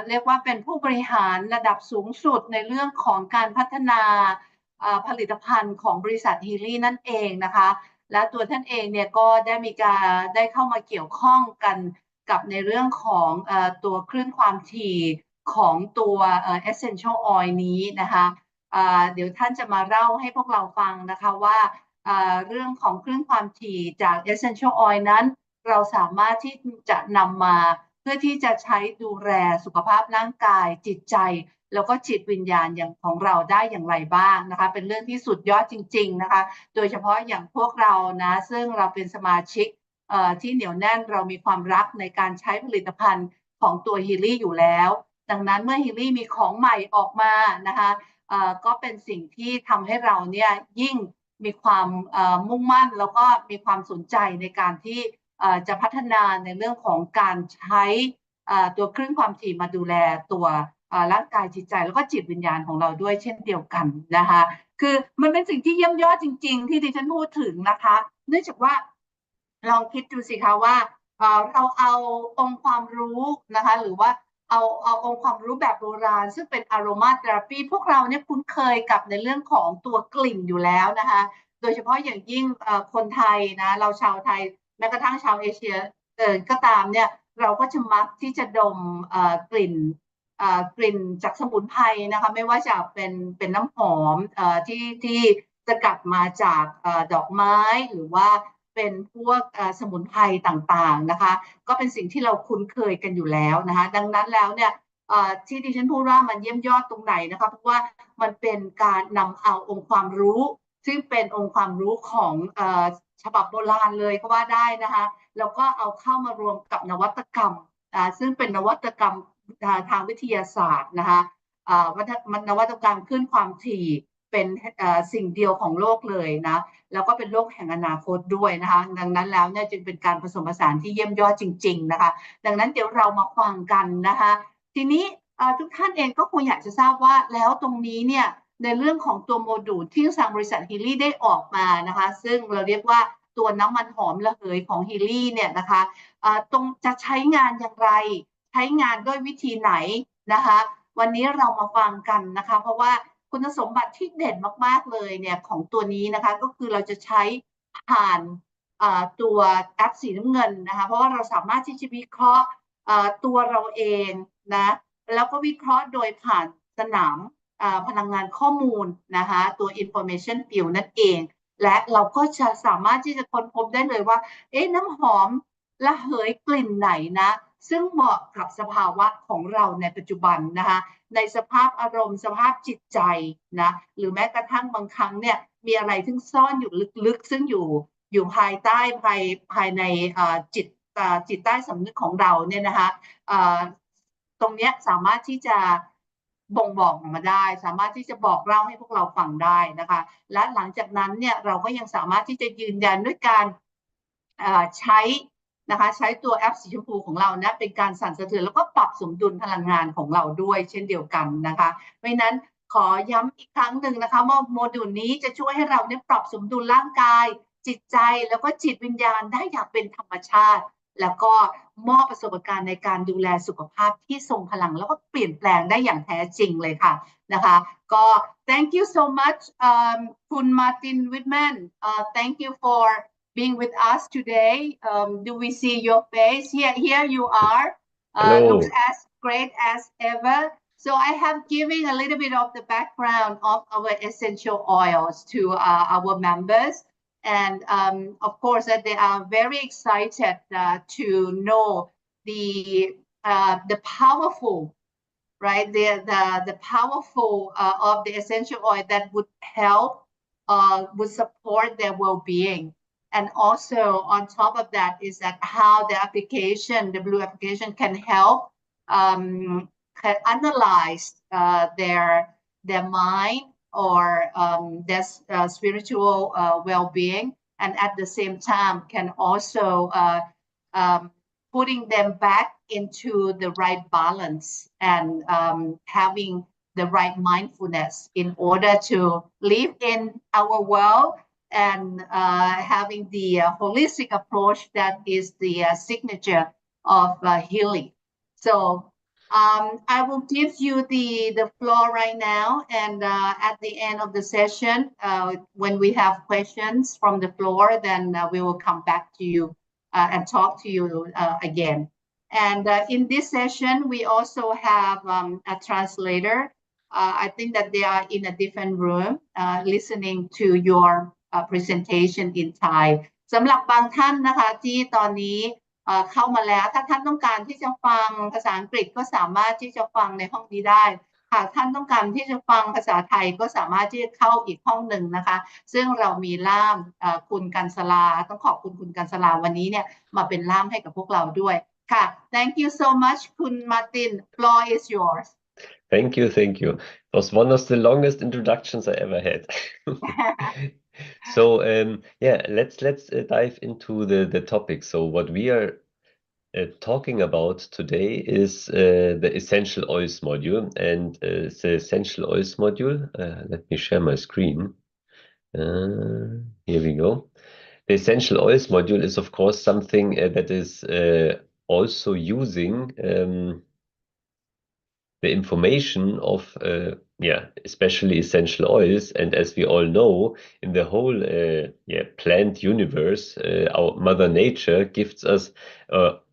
เรียกว่าเป็นผู้บริหารระดับสูงสุดในเรื่องของการพัฒนาผลิตภัณฑ์ของบริษัทฮีลี่นั่นเองนะคะและตัวท่านเองเนี่ยก็ได้เข้ามาเกี่ยวข้องกันกับในเรื่องของตัวคลื่นความถี่ของตัว essential oil นี้นะคะเดี๋ยวท่านจะมาเล่าให้พวกเราฟังนะคะว่าเรื่องของคลื่นความถี่จาก essential oil นั้นเราสามารถที่จะนำมาเพื่อที่จะใช้ดูแลสุขภาพร่างกายจิตใจแล้วก็จิตวิญญาณอย่างของเราได้อย่างไรบ้างนะคะเป็นเรื่องที่สุดยอดจริงๆนะคะโดยเฉพาะอย่างพวกเรานะซึ่งเราเป็นสมาชิกที่เหนียวแน่นเรามีความรักในการใช้ผลิตภัณฑ์ของตัวฮีลี่อยู่แล้วดังนั้นเมื่อฮีลี่มีของใหม่ออกมานะคะก็เป็นสิ่งที่ทำให้เราเนี่ยยิ่งมีความมุ่งมั่นแล้วก็มีความสนใจในการที่จะพัฒนาในเรื่องของการใช้ตัวคลื่นความถี่มาดูแลตัวร่างกายจิตใจแล้วก็จิตวิญญาณของเราด้วยเช่นเดียวกันนะคะคือมันเป็นสิ่งที่เยี่ยมยอดจริงๆที่ดิฉันพูดถึงนะคะเนื่องจากว่าลองคิดดูสิคะว่าเราเอาองค์ความรู้นะคะหรือว่าเอาองค์ความรู้แบบโบราณซึ่งเป็นอโรมาเทอราปีพวกเราเนี่ยคุ้นเคยกับในเรื่องของตัวกลิ่นอยู่แล้วนะคะโดยเฉพาะอย่างยิ่งคนไทยนะเราชาวไทยแม้กระทั่งชาวเอเชียก็ตามเนี่ยเราก็จะมักที่จะดมกลิ่นจากสมุนไพรนะคะไม่ว่าจะเป็นน้ำหอมที่สกัดมาจากดอกไม้หรือว่าเป็นพวกสมุนไพรต่างๆนะคะก็เป็นสิ่งที่เราคุ้นเคยกันอยู่แล้วนะคะดังนั้นแล้วเนี่ยที่ดิฉันพูดว่ามันเยี่ยมยอดตรงไหนนะคะเพราะว่ามันเป็นการนำเอาองค์ความรู้ซึ่งเป็นองค์ความรู้ของฉบับโบราณเลยก็ว่าได้นะคะแล้วก็เอาเข้ามารวมกับนวัตกรรมซึ่งเป็นนวัตกรรมทางวิทยาศาสตร์นะคะนวัตกรรมขึ้นความถี่เป็นสิ่งเดียวของโลกเลยนะแล้วก็เป็นโลกแห่งอนาคตด้วยนะคะดังนั้นแล้วเนี่ยจึงเป็นการผสมผสานที่เยี่ยมยอดจริงๆนะคะดังนั้นเดี๋ยวเรามาฟังกันนะคะทีนี้ทุกท่านเองก็คงอยากจะทราบว่าแล้วตรงนี้เนี่ยในเรื่องของตัวโมดูลที่ทางบริษัทฮีลี่ได้ออกมานะคะซึ่งเราเรียกว่าตัวน้ำมันหอมระเหยของฮีลี่เนี่ยนะคะตรงจะใช้งานอย่างไรใช้งานด้วยวิธีไหนนะคะวันนี้เรามาฟังกันนะคะเพราะว่าคุณสมบัติที่เด่นมากๆเลยเนี่ยของตัวนี้นะคะก็คือเราจะใช้ผ่านตัวแอปสีน้ำเงินนะคะเพราะว่าเราสามารถที่จะวิเคราะห์ตัวเราเองนะแล้วก็วิเคราะห์โดยผ่านสนามพลังงานข้อมูลนะคะตัว information field นั่นเองและเราก็จะสามารถที่จะค้นพบได้เลยว่าน้ำหอมระเหยกลิ่นไหนนะซึ่งเหมาะกับสภาวะของเราในปัจจุบันนะคะในสภาพอารมณ์สภาพจิตใจนะหรือแม้กระทั่งบางครั้งเนี่ยมีอะไรที่ซ่อนอยู่ลึกๆซึ่งอยู่ภายใต้ภายในจิตใต้สำนึกของเราเนี่ยนะคะตรงนี้สามารถที่จะบ่งบอกออกมาได้สามารถที่จะบอกเล่าให้พวกเราฟังได้นะคะและหลังจากนั้นเนี่ยเราก็ยังสามารถที่จะยืนยันด้วยการใช้นะคะใช้ตัวแอปสีชมพูของเรานะเป็นการสั่นสะเทือนแล้วก็ปรับสมดุลพลังงานของเราด้วยเช่นเดียวกันนะคะเพราะนั้นขอย้ำอีกครั้งหนึ่งนะคะว่าโมดูลนี้จะช่วยให้เราเนี่ยปรับสมดุลร่างกายจิตใจแล้วก็จิตวิญญาณได้อย่างเป็นธรรมชาติแล้วก็มอบประสบการณ์ในการดูแลสุขภาพที่ทรงพลังแล้วก็เปลี่ยนแปลงได้อย่างแท้จริงเลยค่ะนะคะก็ thank you so much คุณมาร์ตินวิทแมนthank you for being with us today. Do we see your face? Here you are. Looks as great as ever. So I have given a little bit of the background of our essential oils to our members. And of course, they are very excited to know the powerful, right? The powerful of the essential oil that would help, would support their well-being. And also on top of that is that how the application, the blue application can help can analyze their mind or their spiritual well-being, and at the same time can also putting them back into the right balance and having the right mindfulness in order to live in our world and having the holistic approach that is the signature of healing. So I will give you the floor right now, and at the end of the session, when we have questions from the floor, then we will come back to you and talk to you again. And in this session, we also have a translator. I think that they are in a different room listening to your presentation in Thai สำหรับบางท่านนะคะที่ตอนนี้ เข้ามาแล้วถ้าท่านต้องการที่จะฟังภาษาอังกฤษก็สามารถที่จะฟังในห้องนี้ได้หากท่านต้องการที่จะฟังภาษาไทยก็สามารถที่จะเข้าอีกห้องหนึ่งนะคะซึ่งเรามีล่ามคุณกัญศลาต้องขอบคุณคุณกัญศลาวันนี้เนี่ยมาเป็นล่ามให้กับพวกเราด้วยค่ะ Thank you so much คุณ Martin floor is yours Thank you, thank you. It was one of the longest introductions I ever had. So yeah, let's dive into the topic. So what we are talking about today is the essential oils module, and the essential oils module. Let me share my screen. Here we go. The essential oils module is, of course, something that is also using the information of especially essential oils. And as we all know, in the whole plant universe, our Mother Nature gives us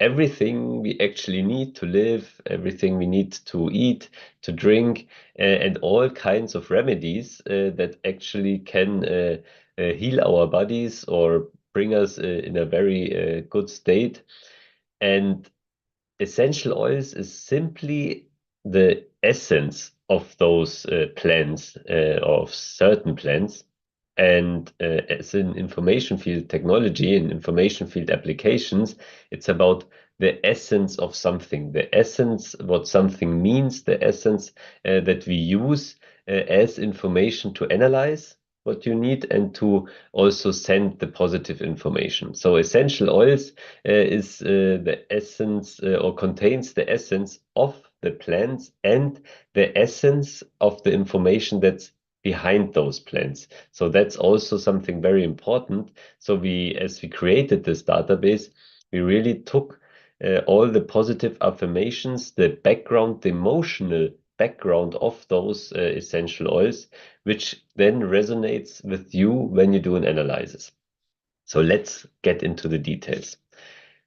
everything we actually need to live, everything we need to eat, to drink, and all kinds of remedies that actually can heal our bodies or bring us in a very good state. And essential oils is simply the essence of those plants, of certain plants. And as in information field technology and information field applications, it's about the essence of something, the essence, what something means, the essence that we use as information to analyze what you need and to also send the positive information. So essential oils is the essence or contains the essence of the plants and the essence of the information that's behind those plants. So that's also something very important. So as we created this database, we really took all the positive affirmations, the background, the emotional background of those essential oils, which then resonates with you when you do an analysis. So let's get into the details.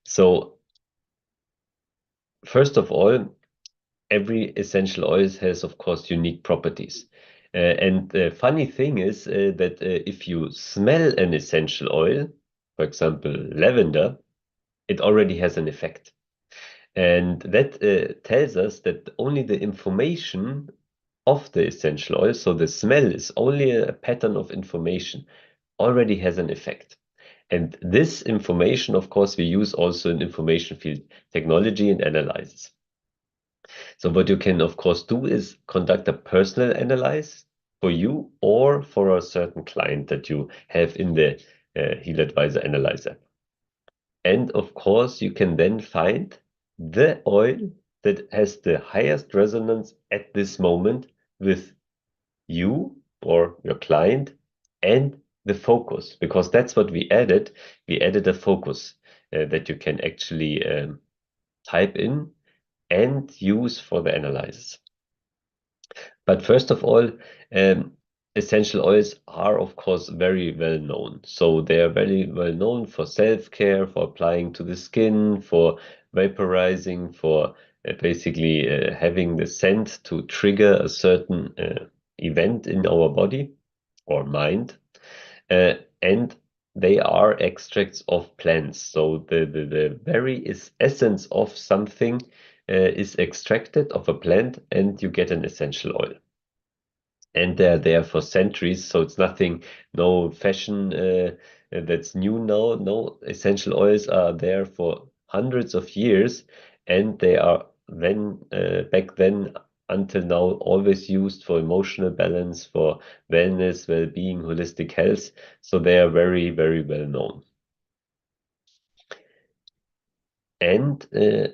So first of all, every essential oil has, of course, unique properties. And the funny thing is that if you smell an essential oil, for example, lavender, it already has an effect. And that tells us that only the information of the essential oil, so the smell is only a pattern of information, already has an effect. And this information, of course, we use also in information field technology and analysis. So what you can, of course, do is conduct a personal analysis for you or for a certain client that you have in the Heal Advisor Analyzer. And of course, you can then find the oil that has the highest resonance at this moment with you or your client and the focus, because that's what we added. We added a focus that you can actually type in and use for the analysis. But first of all, essential oils are, of course, very well known. So they are very well known for self-care, for applying to the skin, for vaporizing, for basically having the scent to trigger a certain event in our body or mind. And they are extracts of plants. So the very essence of something is extracted of a plant and you get an essential oil. And they're there for centuries, so it's nothing, no fashion that's new now. No, essential oils are there for hundreds of years, and they are then back then until now always used for emotional balance, for wellness, well-being, holistic health. So they are very, very well known. And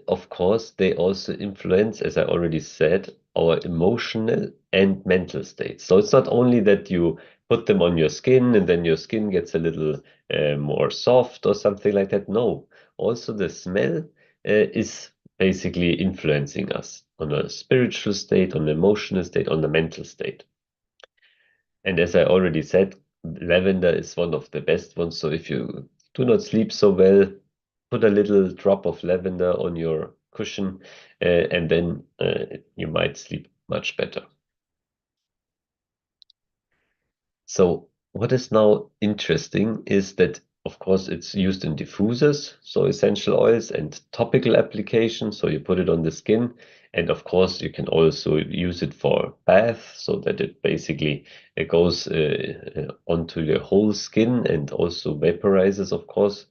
of course, they also influence, as I already said, our emotional and mental states. So it's not only that you put them on your skin and then your skin gets a little more soft or something like that. No, also the smell is basically influencing us. on a spiritual state, on an emotional state, on the mental state. And as I already said, lavender is one of the best ones. So if you do not sleep so well, put a little drop of lavender on your cushion, and then you might sleep much better. So what is now interesting is that, of course, it's used in diffusers, so essential oils, and topical application, so you put it on the skin. And of course, you can also use it for bath, so that it basically it goes onto your whole skin and also vaporizes, of course.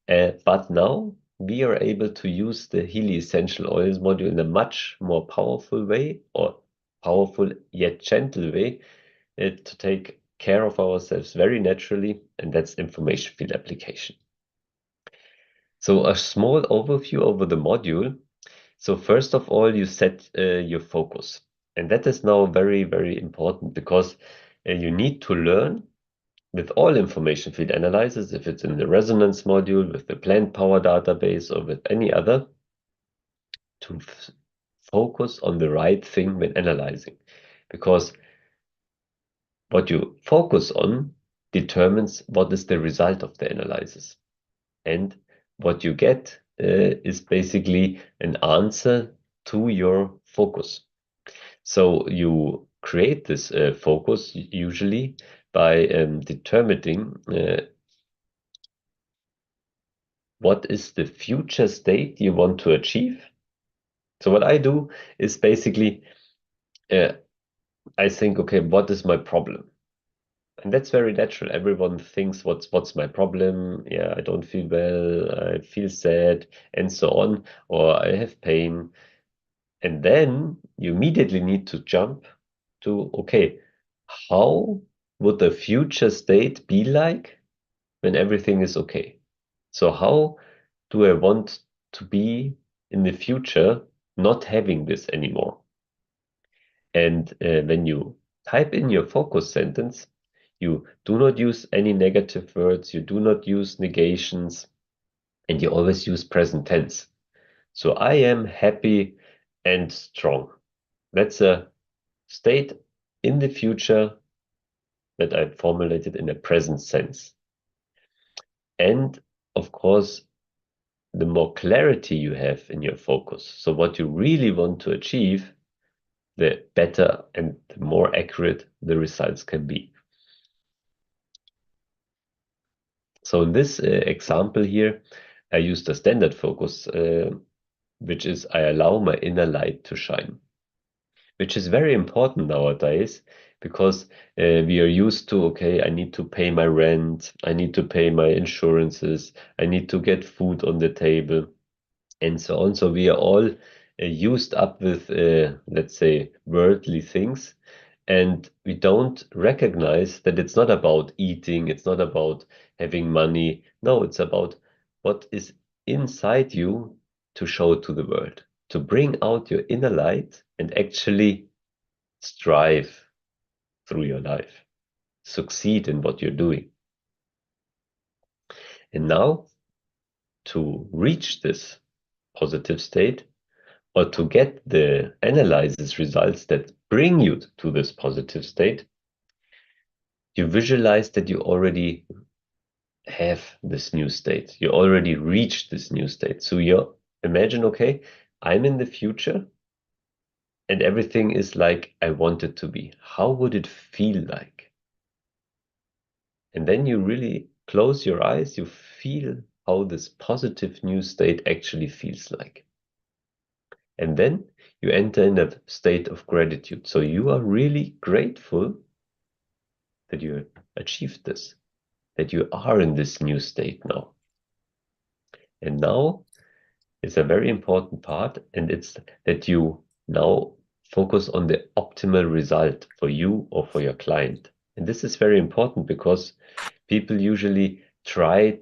But now we are able to use the Healy Essential Oils module in a much more powerful way, or powerful yet gentle way, to take care of ourselves very naturally, and that's information field application. So a small overview over the module. So first of all, you set your focus. And that is now very, very important, because you need to learn with all information field analysis, if it's in the resonance module, with the plant power database, or with any other, to focus on the right thing when analyzing. Because what you focus on determines what is the result of the analysis. And what you get is basically an answer to your focus. So you create this focus usually by determining what is the future state you want to achieve. So what I do is basically, I think, okay, what is my problem? And that's very natural. Everyone thinks, what's my problem? Yeah, I don't feel well, I feel sad, and so on, or I have pain. And then you immediately need to jump to, okay, how would the future state be like when everything is okay? So how do I want to be in the future, not having this anymore? And when you type in your focus sentence, you do not use any negative words, you do not use negations, and you always use present tense. So I am happy and strong. That's a state in the future that I formulated in a present sense. And of course, the more clarity you have in your focus, so what you really want to achieve, the better and the more accurate the results can be. So in this example here, I used a standard focus, which is I allow my inner light to shine, which is very important nowadays, because we are used to, okay, I need to pay my rent, I need to pay my insurances, I need to get food on the table, and so on. So we are all used up with, let's say, worldly things. And we don't recognize that it's not about eating, it's not about having money. No, it's about what is inside you to show to the world, to bring out your inner light and actually strive through your life, succeed in what you're doing. And now, to reach this positive state, or to get the analysis results that bring you to this positive state, you visualize that you already have this new state. You already reached this new state. So you imagine, okay, I'm in the future and everything is like I want it to be. How would it feel like? And then you really close your eyes, you feel how this positive new state actually feels like. And then you enter in a state of gratitude. So you are really grateful that you achieved this, that you are in this new state now. And now is a very important part, and it's that you now focus on the optimal result for you or for your client. And this is very important, because people usually try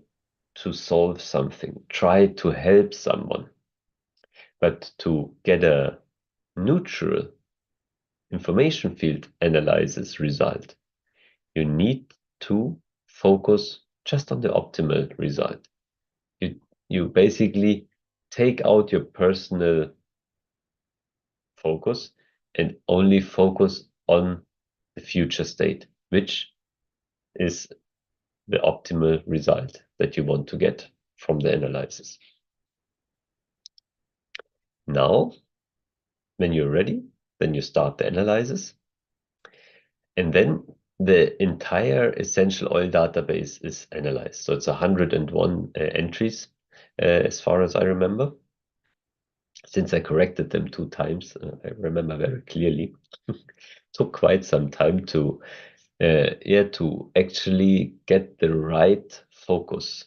to solve something, try to help someone. But to get a neutral information field analysis result, you need to focus just on the optimal result. You basically take out your personal focus and only focus on the future state, which is the optimal result that you want to get from the analysis. Now, when you're ready, then you start the analysis. And then the entire essential oil database is analyzed. So it's 101 entries, as far as I remember. Since I corrected them 2 times, I remember very clearly. Took quite some time to actually get the right focus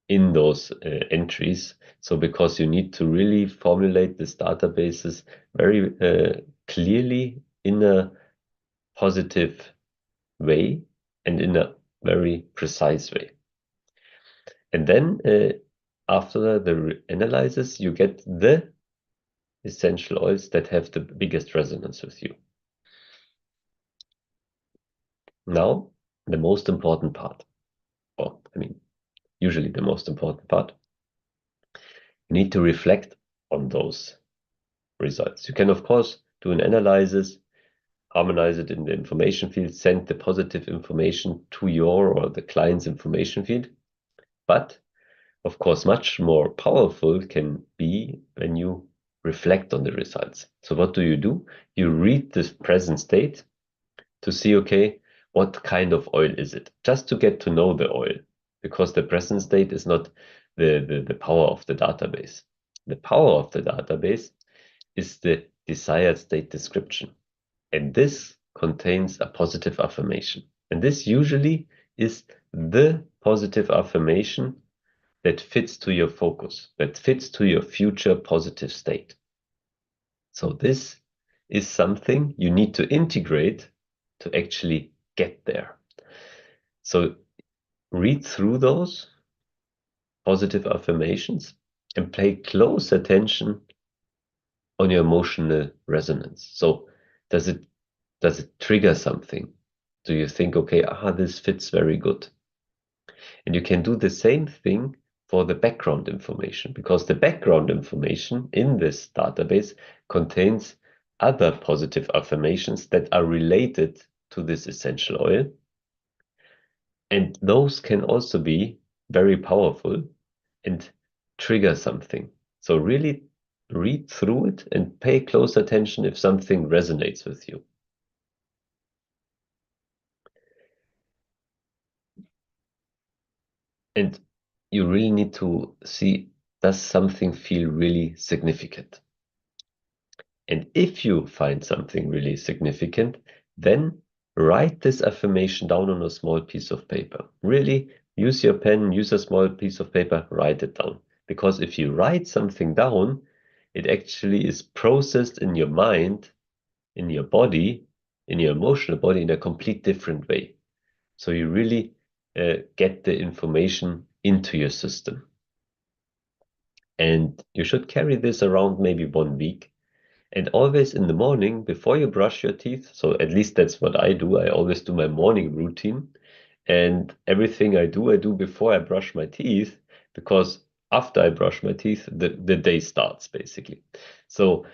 in those entries. So because you need to really formulate these databases very clearly in a positive way and in a very precise way. And then after the analysis, you get the essential oils that have the biggest resonance with you. Now, the most important part, or I mean, usually the most important part, you need to reflect on those results. You can, of course, do an analysis, harmonize it in the information field, send the positive information to your or the client's information field. But of course, much more powerful can be when you reflect on the results. So what do? You read this present state to see, okay, what kind of oil is it? Just to get to know the oil, because the present state is not the power of the database. The power of the database is the desired state description. And this contains a positive affirmation. And this usually is the positive affirmation that fits to your focus, that fits to your future positive state. So this is something you need to integrate to actually get there. So read through those positive affirmations and pay close attention on your emotional resonance. So does it trigger something? Do you think, okay, this fits very good? And you can do the same thing for the background information, because the background information in this database contains other positive affirmations that are related to this essential oil. And those can also be very powerful and trigger something. So really read through it and pay close attention if something resonates with you. And you really need to see, does something feel really significant? And if you find something really significant, then write this affirmation down on a small piece of paper. Really use your pen, use a small piece of paper, write it down. Because if you write something down, it actually is processed in your mind, in your body, in your emotional body in a complete different way. So you really get the information into your system. And you should carry this around maybe 1 week. And always in the morning, before you brush your teeth, so at least that's what I do. I always do my morning routine. And everything I do before I brush my teeth, because after I brush my teeth, the day starts basically. So,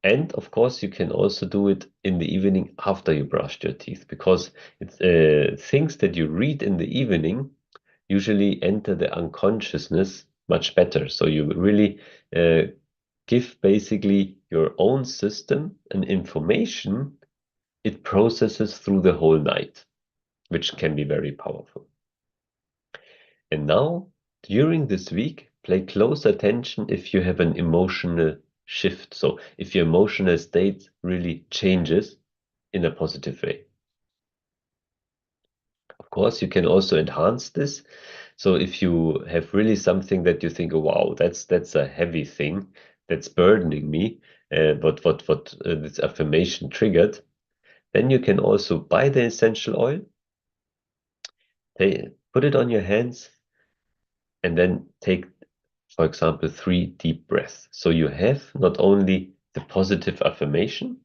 and of course, you can also do it in the evening after you brushed your teeth, because it's things that you read in the evening usually enter the unconsciousness much better. So you really give basically your own system an information it processes through the whole night, which can be very powerful. And now, during this week, pay close attention if you have an emotional shift. So if your emotional state really changes in a positive way. Of course, you can also enhance this. So if you have really something that you think, oh, wow, that's a heavy thing that's burdening me, what this affirmation triggered, then you can also buy the essential oil, put it on your hands, and then take, for example, 3 deep breaths. So you have not only the positive affirmation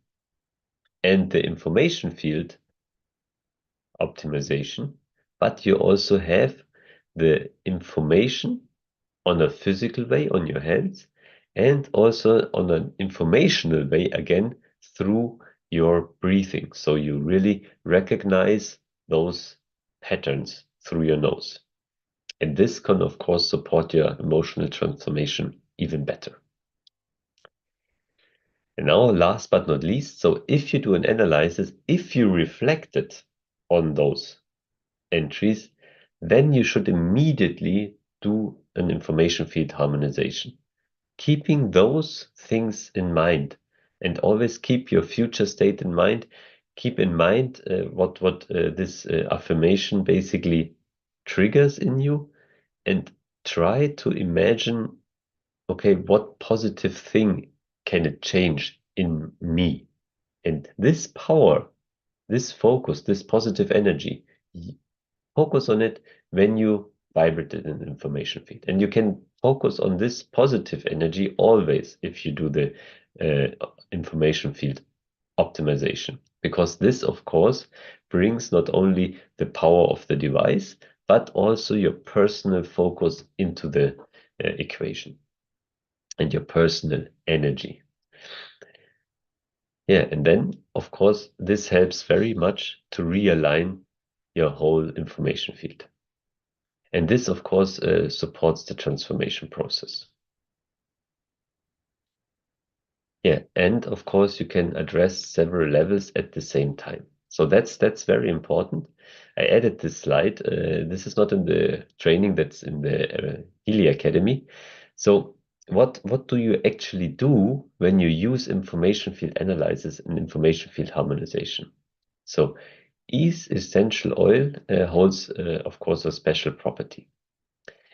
and the information field optimization, but you also have the information on a physical way on your hands and also on an informational way, again, through your breathing. So you really recognize those patterns through your nose. And this can, of course, support your emotional transformation even better. And now, last but not least, so if you do an analysis, if you reflected on those entries, then you should immediately do an information field harmonization. Keeping those things in mind, and always keep your future state in mind. Keep in mind what this affirmation basically triggers in you, and try to imagine, okay, what positive thing can it change in me? And this power, this focus, this positive energy, focus on it when you vibrate it in the information field. And you can focus on this positive energy always if you do the information field optimization, because this, of course, brings not only the power of the device, but also your personal focus into the equation and your personal energy. Yeah, and then, of course, this helps very much to realign your whole information field. And this, of course, supports the transformation process. Yeah, and of course, you can address several levels at the same time. So that's very important. I added this slide. This is not in the training, that's in the Healy Academy. So what do you actually do when you use information field analysis and information field harmonization? So each essential oil holds, of course, a special property.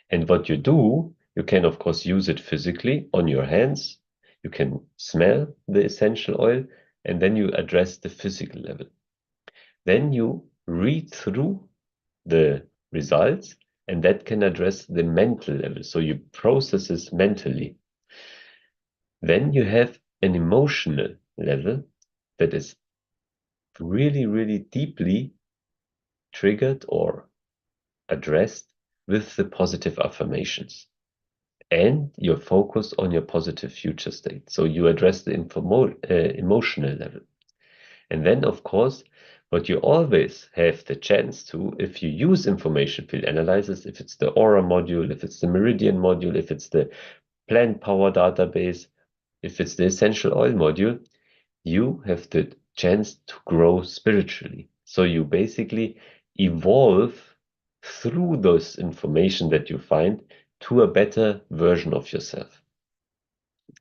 And what you do, you can, of course, use it physically on your hands. You can smell the essential oil, and then you address the physical level. Then you read through the results, and that can address the mental level. So you process this mentally. Then you have an emotional level that is really, really deeply triggered or addressed with the positive affirmations. And you're focused on your positive future state. So you address the emotional level. And then, of course, what you always have the chance to, if you use information field analysis, if it's the Aura module, if it's the Meridian module, if it's the plant power database, if it's the essential oil module, you have the chance to grow spiritually. So you basically evolve through those information that you find to a better version of yourself.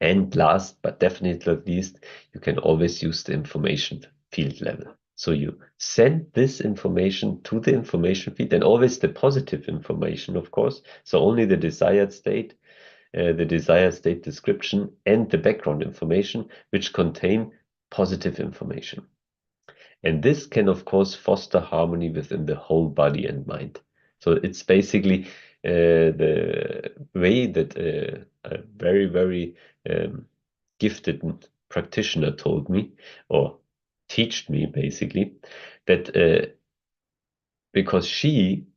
And last, but definitely not least, you can always use the information field level. So you send this information to the information field, and always the positive information, of course. So only the desired state description, and the background information, which contain positive information. And this can, of course, foster harmony within the whole body and mind. So it's basically the way that a very, very gifted practitioner told me, or taught me basically, that because she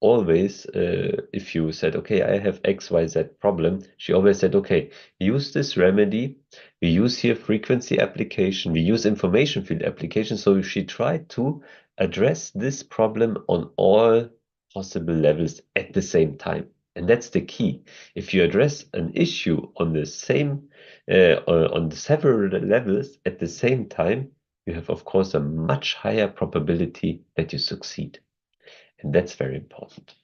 always, if you said, okay, I have XYZ problem, she always said, okay, use this remedy. We use here frequency application. We use information field application. So she tried to address this problem on all possible levels at the same time. And that's the key. If you address an issue on the same, on the several levels at the same time, you have, of course, a much higher probability that you succeed. And that's very important.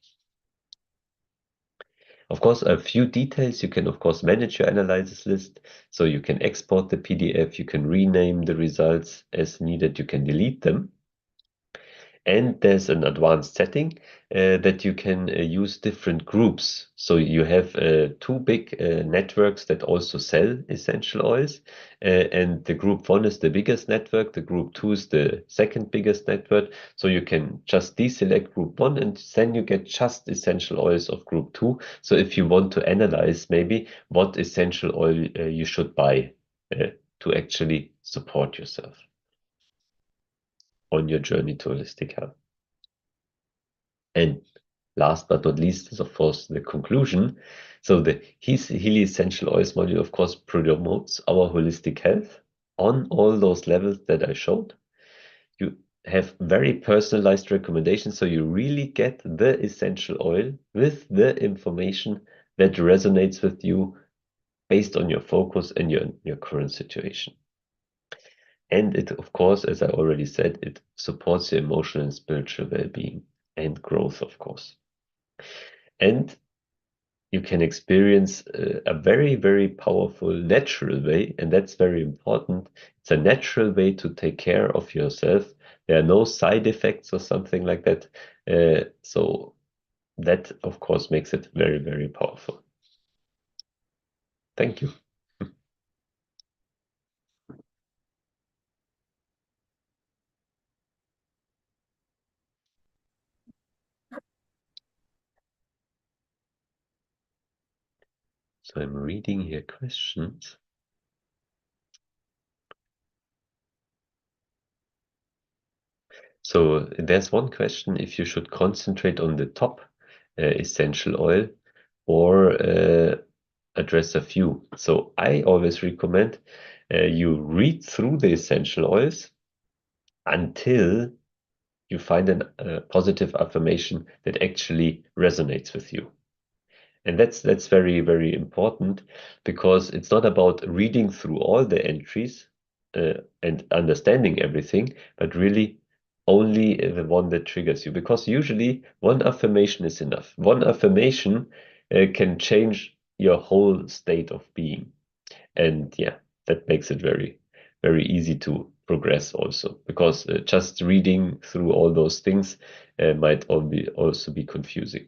Of course, a few details. You can, of course, manage your analysis list. So you can export the PDF, you can rename the results as needed, you can delete them. And there's an advanced setting that you can use different groups. So you have two big networks that also sell essential oils. And the group one is the biggest network. The group two is the second biggest network. So you can just deselect group one, and then you get just essential oils of group two. So if you want to analyze maybe what essential oil you should buy to actually support yourself on your journey to holistic health. And last but not least is, of course, the conclusion. So the Healy Essential Oils module, of course, promotes our holistic health on all those levels that I showed. You have very personalized recommendations, so you really get the essential oil with the information that resonates with you based on your focus and your current situation. And it, of course, as I already said, it supports your emotional and spiritual well-being and growth, of course. And you can experience a very, very powerful natural way, and that's very important. It's a natural way to take care of yourself. There are no side effects or something like that. So that, of course, makes it very, very powerful. Thank you. So I'm reading here questions. So there's one question if you should concentrate on the top essential oil or address a few. So I always recommend you read through the essential oils until you find a positive affirmation that actually resonates with you. And that's very, very important because it's not about reading through all the entries and understanding everything, but really only the one that triggers you. Because usually one affirmation is enough. One affirmation can change your whole state of being. And yeah, that makes it very, very easy to progress also. Because just reading through all those things might also be confusing.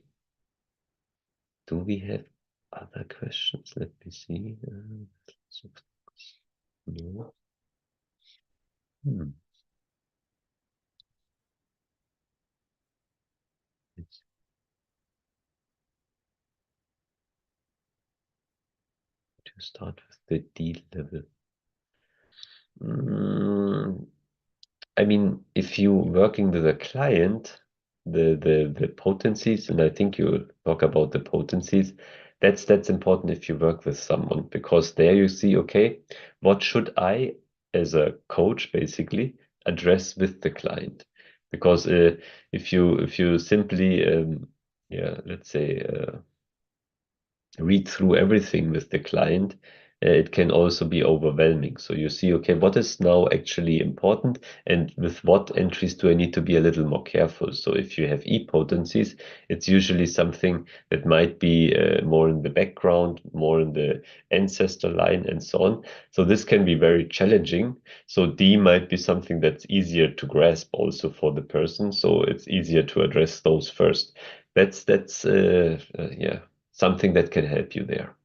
Do we have other questions? Let me see. No. Hmm. Let's to start with the D level. Mm, I mean, if you're working with a client, the potencies, and I think you talk about the potencies, that's important if you work with someone because there you see, okay, what should I, as a coach, basically address with the client? Because if you simply yeah, let's say read through everything with the client, it can also be overwhelming. So you see, okay, what is now actually important and with what entries do I need to be a little more careful? So if you have e-potencies, it's usually something that might be more in the background, more in the ancestor line and so on. So this can be very challenging. So D might be something that's easier to grasp also for the person. So it's easier to address those first. That's yeah, something that can help you there.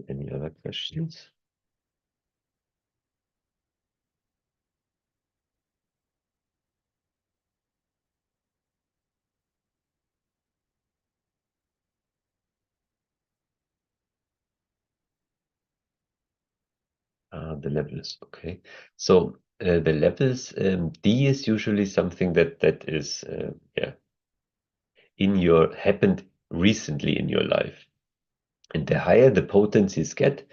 Any other questions? The levels, okay. So the levels, D is usually something that is yeah happened recently in your life. And the higher the potencies get,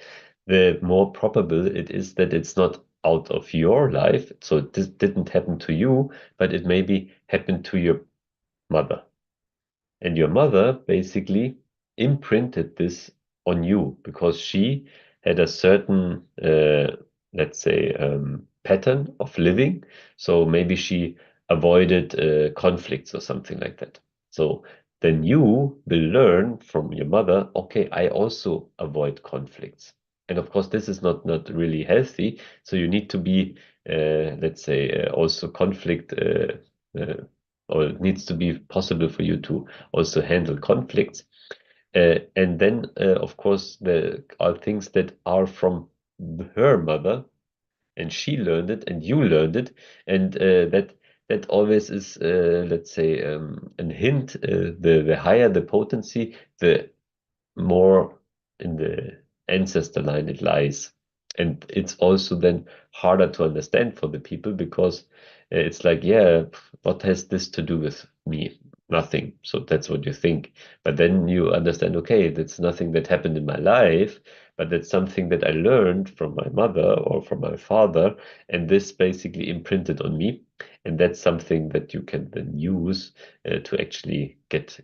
the more probable it is that it's not out of your life. So this didn't happen to you, but it maybe happened to your mother. And your mother basically imprinted this on you because she had a certain, let's say, pattern of living. So maybe she avoided conflicts or something like that. So then you will learn from your mother, okay, I also avoid conflicts. And of course, this is not really healthy. So you need to be, let's say, also conflict, or it needs to be possible for you to also handle conflicts. And then, of course, there are things that are from her mother, and she learned it, and you learned it, and that always is, let's say, a hint. The higher the potency, the more in the ancestor line it lies. And it's also then harder to understand for the people because it's like, yeah, what has this to do with me? Nothing. So that's what you think. But then you understand, okay, that's nothing that happened in my life, but that's something that I learned from my mother or from my father, and this basically imprinted on me. And that's something that you can then use to actually get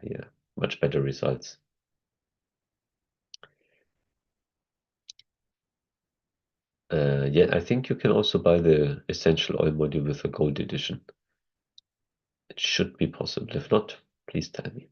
yeah, much better results. Yeah, I think you can also buy the essential oil module with a gold edition. It should be possible. If not, please tell me.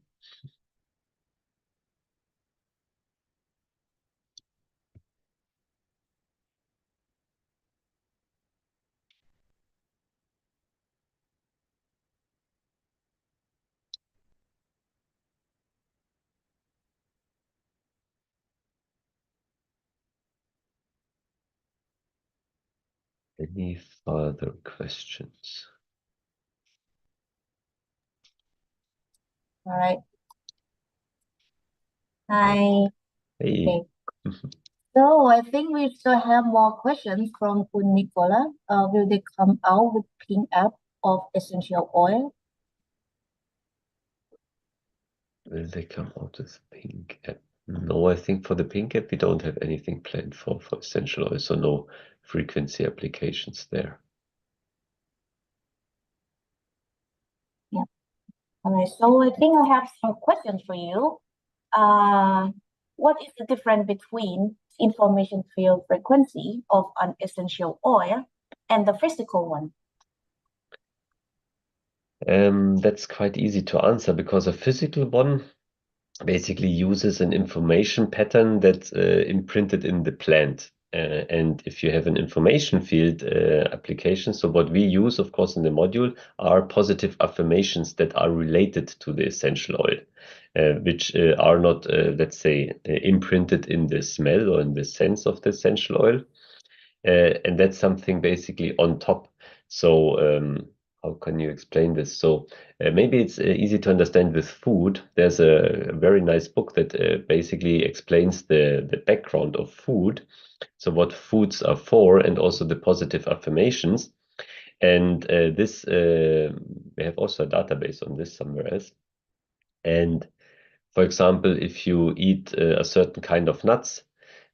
Any further questions? All right. Hi. Hey. Okay. So I think we still have more questions from Kun Nicola. Will they come out with pink app of essential oil? Will they come out with pink app? No, I think for the pink app, we don't have anything planned for essential oil, so no frequency applications there. Yeah. All right. So I think I have some questions for you. What is the difference between information field frequency of an essential oil and the physical one? That's quite easy to answer because a physical one basically uses an information pattern that's imprinted in the plant. And if you have an information field application, so what we use, of course, in the module are positive affirmations that are related to the essential oil, which are not, let's say, imprinted in the smell or in the sense of the essential oil. And that's something basically on top. So how can you explain this? So maybe it's easy to understand with food. There's a very nice book that basically explains the background of food. So what foods are for and also the positive affirmations. And this, we have also a database on this somewhere else. And for example, if you eat a certain kind of nuts,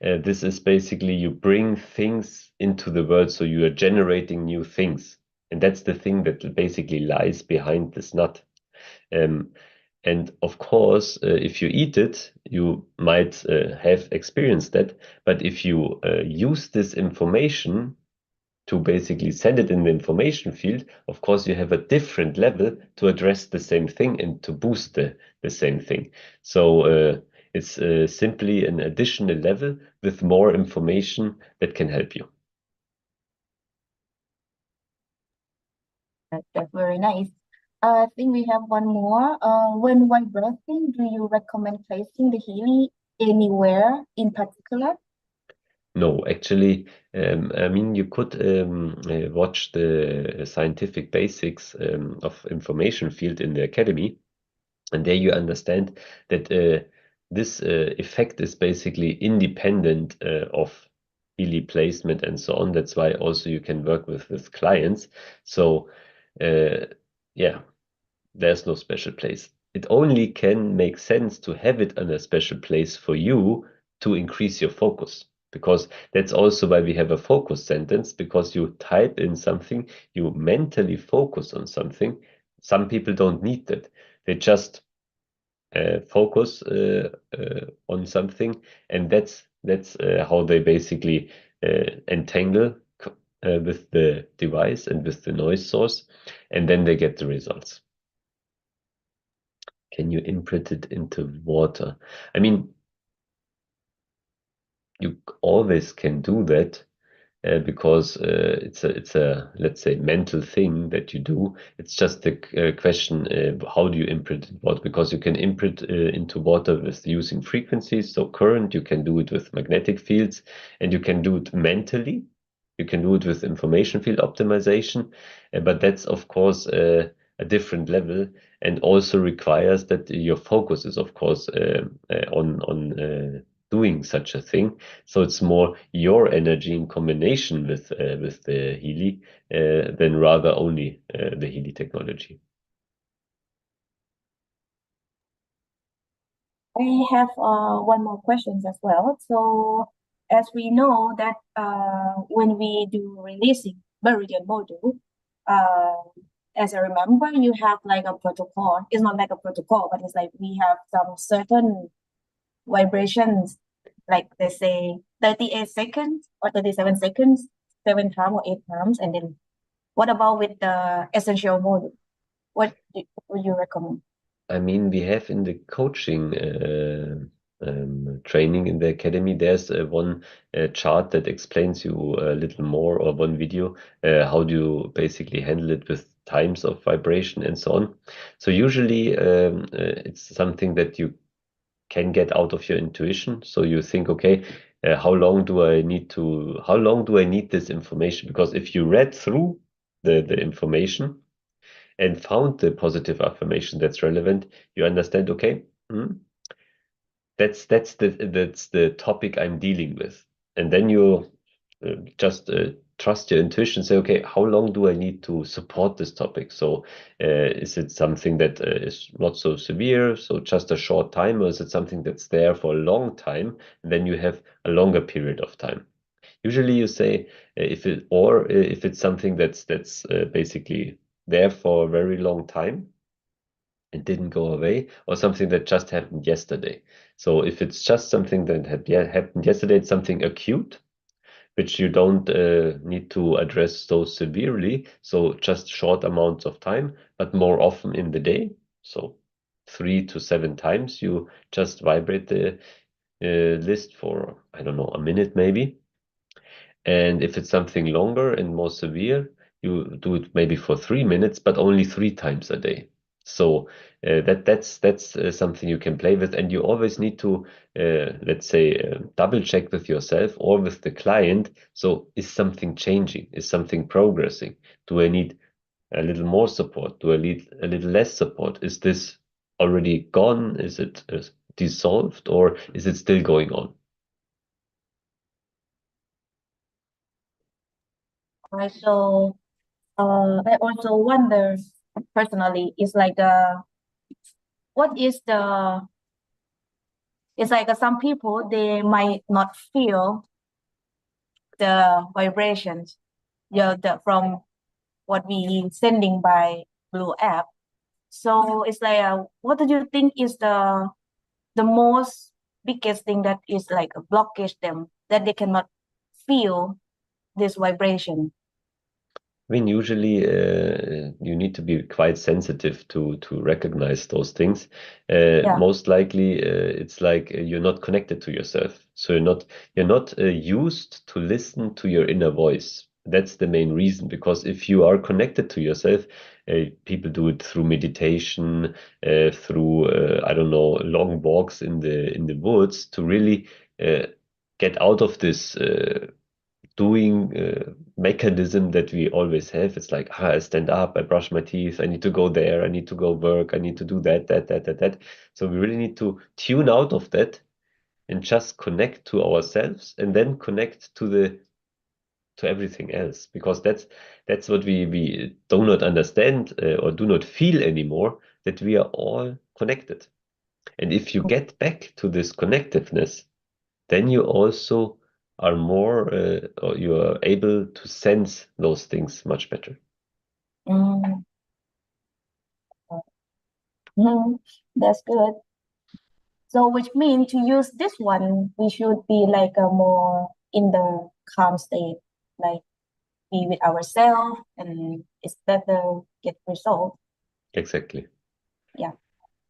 this is basically you bring things into the world, so you are generating new things. And that's the thing that basically lies behind this nut. Um, and of course, if you eat it, you might have experienced that. But if you use this information to basically send it in the information field, of course, you have a different level to address the same thing and to boost the same thing. So it's simply an additional level with more information that can help you. That's very nice. I think we have one more. When vibrating, do you recommend placing the Healy anywhere in particular? No, actually, I mean, you could watch the scientific basics of information field in the academy, and there you understand that this effect is basically independent of Healy placement and so on. That's why also you can work with clients. So yeah, there's no special place. It only can make sense to have it in a special place for you to increase your focus. Because that's also why we have a focus sentence, because you type in something, you mentally focus on something. Some people don't need that. They just focus on something, and that's how they basically entangle with the device and with the noise source, and then they get the results. Can you imprint it into water? I mean, you always can do that because it's a let's say mental thing that you do. It's just the question how do you imprint in water? Because you can imprint into water with using frequencies, so current. You can do it with magnetic fields, and you can do it mentally. You can do it with information field optimization, but that's of course a different level, and also requires that your focus is of course on doing such a thing. So it's more your energy in combination with the Healy than rather only the Healy technology. I have one more question as well. So as we know that when we do releasing Meridian module, as I remember, you have like a protocol. It's not like a protocol, but it's like we have some certain vibrations, like they say 38 seconds or 37 seconds, 7 times or 8 times. And then what about with the essential module? What would you recommend? I mean, we have in the coaching training in the academy, there's one chart that explains you a little more, or one video, how do you basically handle it with times of vibration and so on. So usually it's something that you can get out of your intuition. So you think, okay, how long do I need this information? Because if you read through the information and found the positive affirmation that's relevant, you understand, okay, that's the topic I'm dealing with. And then you just trust your intuition, say, okay, how long do I need to support this topic? So is it something that is not so severe, so just a short time, or is it something that's there for a long time, and then you have a longer period of time? Usually you say if it's something that's basically there for a very long time and didn't go away, or something that just happened yesterday. So if it's just something that happened yesterday, it's something acute, which you don't need to address so severely. So just short amounts of time, but more often in the day. So 3 to 7 times you just vibrate the list for, I don't know, a minute maybe. And if it's something longer and more severe, you do it maybe for 3 minutes, but only 3 times a day. So that's something you can play with, and you always need to, let's say, double check with yourself or with the client. So is something changing? Is something progressing? Do I need a little more support? Do I need a little less support? Is this already gone? Is it dissolved, or is it still going on? Right. So I also wonder personally, it's like what is the it's like some people they might not feel the vibrations, from what we sending by Blue app. So it's like what do you think is the most biggest thing that is like a blockage them that they cannot feel this vibration? I mean, usually you need to be quite sensitive to recognize those things. Yeah. Most likely, it's like you're not connected to yourself, so you're not used to listen to your inner voice. That's the main reason. Because if you are connected to yourself, people do it through meditation, through I don't know, long walks in the woods to really get out of this. Doing mechanism that we always have. It's like, I stand up, I brush my teeth, I need to go there, I need to go work, I need to do that. So we really need to tune out of that and just connect to ourselves, and then connect to everything else, because that's what we do not understand or do not feel anymore, that we are all connected. And if you get back to this connectiveness, then you also are more, or you are able to sense those things much better. Mm. Mhm. That's good. So which means to use this one, we should be like a more in the calm state, like be with ourselves, and it's better get result. Exactly. Yeah.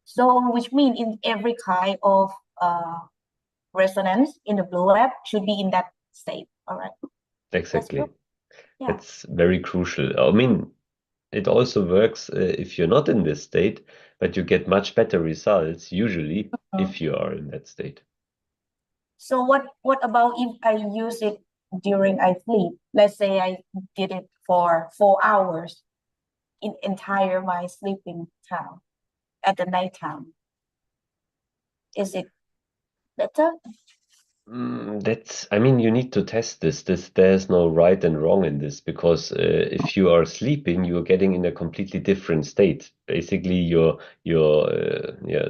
So which means in every kind of resonance in the blue app should be in that state. All right. That's Exactly. good. Yeah. That's very crucial. I mean, it also works if you're not in this state, but you get much better results usually if you are in that state. So what about if I use it during I sleep? Let's say I did it for 4 hours in entire my sleeping time at the nighttime. Is it better? I mean, you need to test this. There's no right and wrong in this because if you are sleeping, you're getting in a completely different state. Basically, your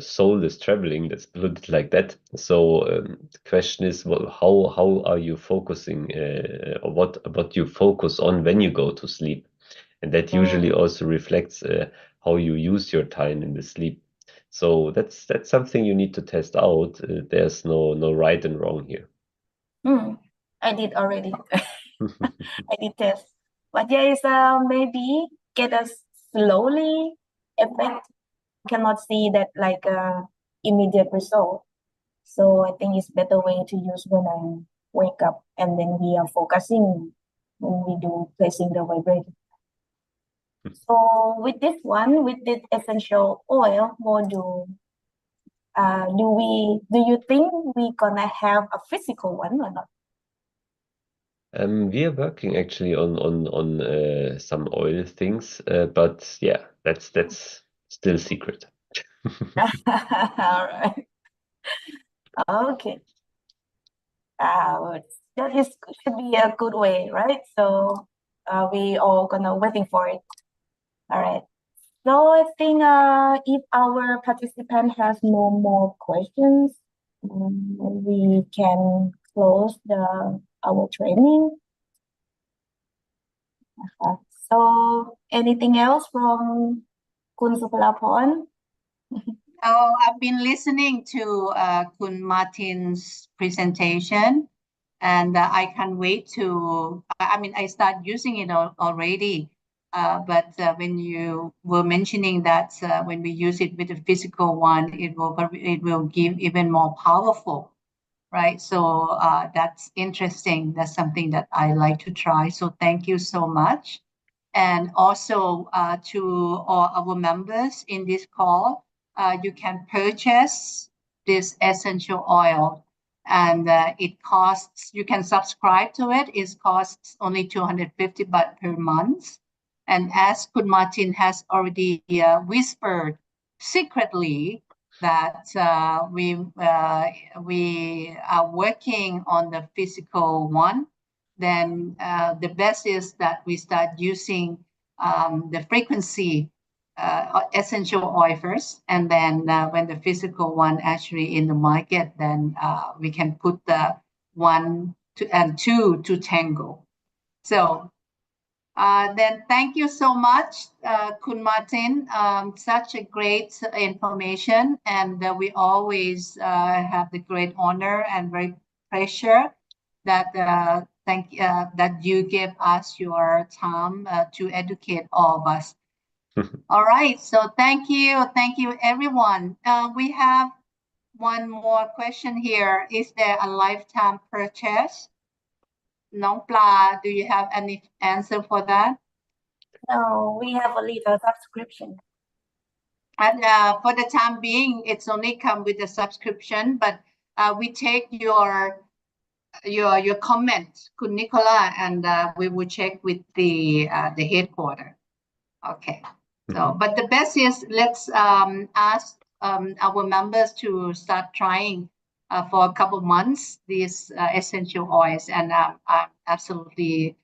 soul is traveling. Let's put it like that. So the question is, well, how are you focusing? Or what you focus on when you go to sleep, and that usually also reflects how you use your time in the sleep. So that's something you need to test out. There's no right and wrong here. I did already. I did test. But there is maybe get a slowly effect. Cannot see that like immediate result. So I think it's better way to use when I wake up and then we are focusing when we do placing the vibrator. So with this one, with this essential oil module, do you think we gonna have a physical one or not? We are working actually on some oil things, but yeah, that's still secret. All right. Okay. That is should be a good way, right? So we all gonna waiting for it. All right. So I think if our participant has no more questions, we can close our training. So anything else from Kun Supalaporn? Oh, I've been listening to Kun Martin's presentation, and I can't wait to. I mean, I start using it already. But when you were mentioning that when we use it with the physical one, it will give even more powerful, right? So that's interesting. That's something that I like to try. So thank you so much. And also to all our members in this call, you can purchase this essential oil, and it costs, you can subscribe to it. It costs only 250 baht per month. And as Kun Martin has already whispered secretly, that we are working on the physical one, then the best is that we start using the frequency essential oil first, and then when the physical one actually in the market, then we can put the one and two to tango. So then thank you so much, Kun Martin. Such a great information, and we always have the great honor and great pleasure that that you give us your time to educate all of us. All right, so thank you everyone. We have one more question here. Is there a lifetime purchase? Nong Pla, do you have any answer for that? No, we have a little subscription. And for the time being, it's only come with a subscription, but we take your comment, Kun Nicola, and we will check with the headquarter. Okay. So, but the best is let's ask our members to start trying for a couple of months these essential oils, and I absolutely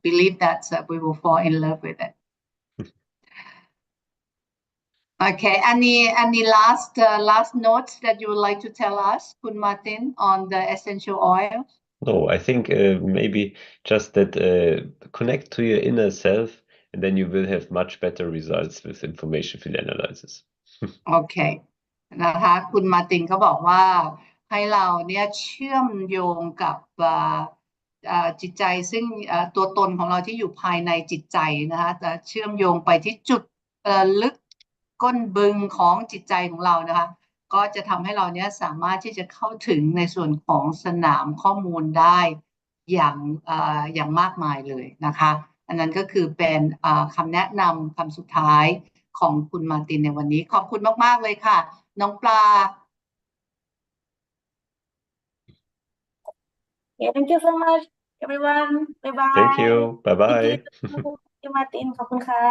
believe that we will fall in love with it. Okay. Any last notes that you would like to tell us, Kun Martin, on the essential oils? No, I think maybe just that connect to your inner self, and then you will have much better results with information field analysis. โอเคนะคะคุณมาร์ตินก็บอกว่าให้เราเนี่ยเชื่อมโยงกับจิตใจซึ่งตัวตนของเราที่อยู่ภายในจิตใจนะคะจะเชื่อมโยงไปที่จุดลึกก้นบึงของจิตใจของเรานะคะก็จะทำให้เราเนี่ยสามารถที่จะเข้าถึงในส่วนของสนามข้อมูลได้อย่างมากมายเลยนะคะอันนั้นก็คือเป็นคำแนะนำคำสุดท้ายของคุณมาร์ตินในวันนี้ขอบคุณมากๆเลยค่ะน้องปลา Yeah, thank you so much, everyone. Bye bye. Thank you. Bye Thank bye. you, Martin. ขอบคุณค่ะ